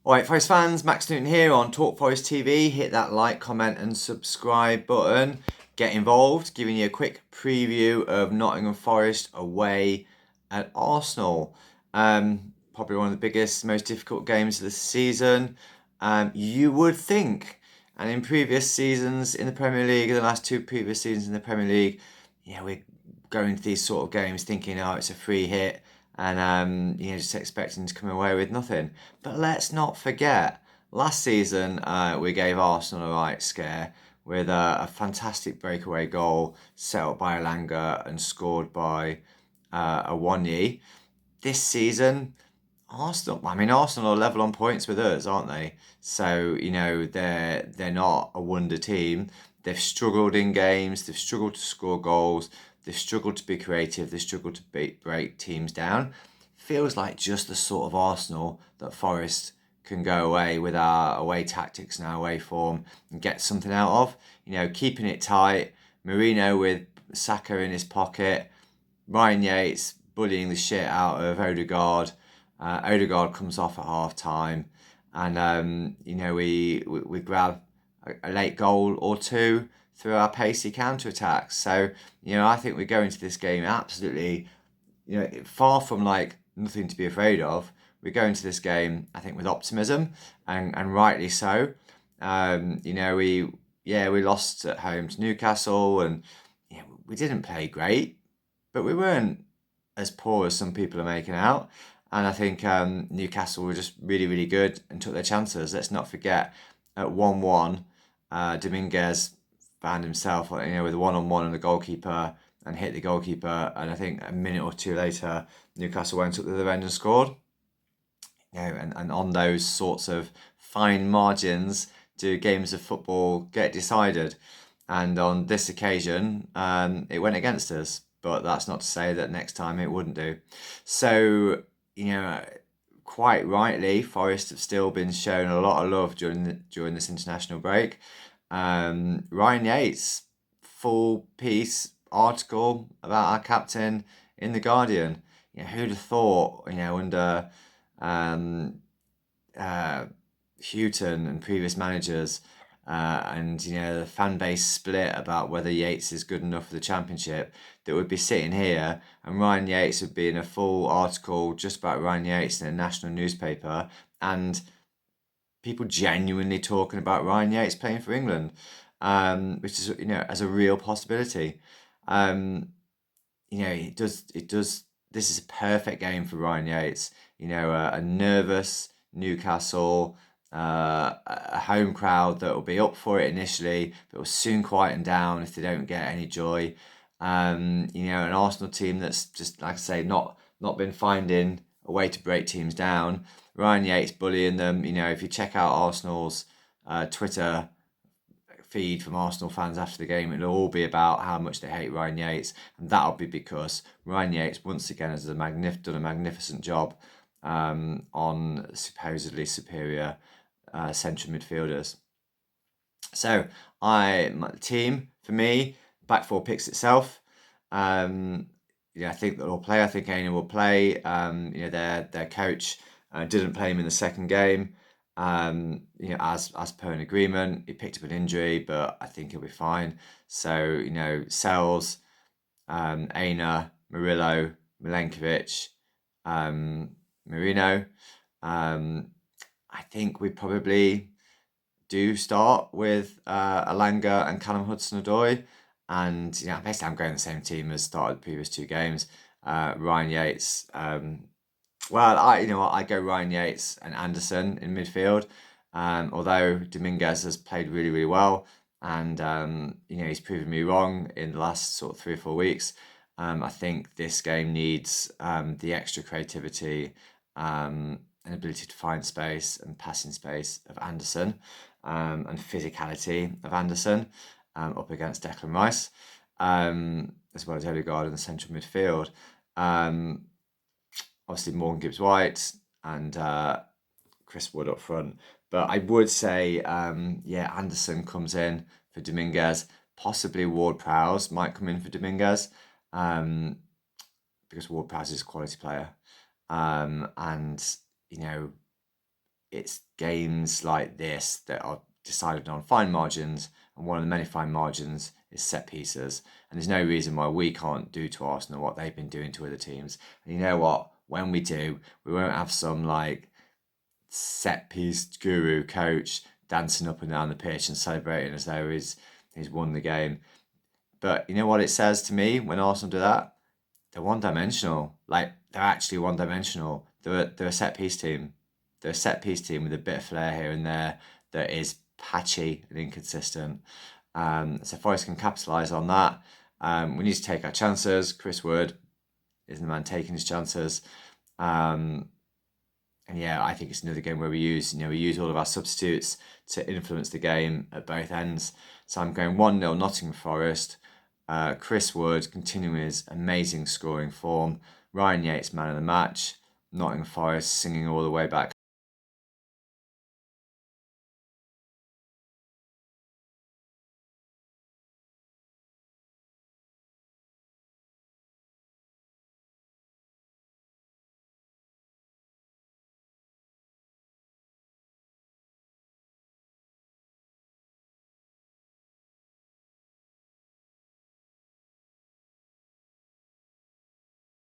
Alright, Forest fans, Max Newton here on Talk Forest TV. Hit that like, comment, and subscribe button. Get involved, giving you a quick preview of Nottingham Forest away at Arsenal. Probably one of the biggest, most difficult games of the season. You would think. And in previous seasons in the Premier League, the last two previous seasons in the Premier League, we're going to these sort of games thinking, oh, it's a free hit and just expecting to come away with nothing. But let's not forget, last season we gave Arsenal a right scare with a fantastic breakaway goal set up by Alanga and scored by Awoniyi. This season, Arsenal are level on points with us, aren't they? So they're not a wonder team. They've struggled in games. They've struggled to score goals. They've struggled to be creative. They've struggled to break teams down. Feels like just the sort of Arsenal that Forest can go away with our away tactics and our away form and get something out of. Keeping it tight. Marino with Saka in his pocket. Ryan Yates bullying the shit out of Odegaard. Odegaard comes off at half time, and we grab a late goal or two through our pacey counter attacks. So I think we go into this game absolutely, far from like nothing to be afraid of. We go into this game, I think, with optimism, and rightly so. We lost at home to Newcastle, and we didn't play great, but we weren't as poor as some people are making out. And I think Newcastle were just really, really good and took their chances. Let's not forget, at 1-1, Dominguez found himself with a one-on-one and the goalkeeper and hit the goalkeeper. And I think a minute or two later, Newcastle went up the other end and scored. And on those sorts of fine margins do games of football get decided. And on this occasion, it went against us. But that's not to say that next time it wouldn't do. So, quite rightly, Forest have still been shown a lot of love during this international break. Ryan Yates, full piece article about our captain in the Guardian. Who'd have thought? Under Houghton and previous managers, and the fan base split about whether Yates is good enough for the Championship, that would be sitting here and Ryan Yates would be in a full article just about Ryan Yates in a national newspaper, and people genuinely talking about Ryan Yates playing for England, which is as a real possibility. It does. This is a perfect game for Ryan Yates. A nervous Newcastle, a home crowd that will be up for it initially, but will soon quieten down if they don't get any joy. An Arsenal team that's just, like I say, not been finding a way to break teams down. Ryan Yates bullying them. If you check out Arsenal's Twitter feed from Arsenal fans after the game, it'll all be about how much they hate Ryan Yates, and that'll be because Ryan Yates once again has done a magnificent job on supposedly superior central midfielders. So my team, for me, back four picks itself. I think that will play. I think Aina will play. Their coach didn't play him in the second game. As per an agreement, he picked up an injury, but I think he'll be fine. So Sells, Aina, Murillo, Milenkovic, Marino. I think we probably do start with Alanga and Callum Hudson-Odoi, and basically I'm going the same team as started the previous two games. Ryan Yates. I go Ryan Yates and Anderson in midfield. Although Dominguez has played really, really well, and he's proven me wrong in the last sort of 3 or 4 weeks. I think this game needs the extra creativity and ability to find space and passing space of Anderson, and physicality of Anderson up against Declan Rice, as well as Odegaard in the central midfield. Obviously, Morgan Gibbs-White and Chris Wood up front. But I would say, Anderson comes in for Dominguez. Possibly Ward-Prowse might come in for Dominguez, because Ward-Prowse is a quality player. And it's games like this that are decided on fine margins, and one of the many fine margins is set pieces. And there's no reason why we can't do to Arsenal what they've been doing to other teams. And you know what? When we do, we won't have some like set piece guru coach dancing up and down the pitch and celebrating as though he's won the game. But you know what it says to me when Arsenal do that? They're one dimensional. Like, they're actually one dimensional. They're a set piece team. They're a set piece team with a bit of flair here and there that is patchy and inconsistent. So Forest can capitalise on that. We need to take our chances. Chris Wood is the man taking his chances. And yeah, I think it's another game where we use all of our substitutes to influence the game at both ends. So I'm going 1-0 Nottingham Forest. Chris Wood continuing his amazing scoring form. Ryan Yates man of the match. Nottingham Forest singing all the way back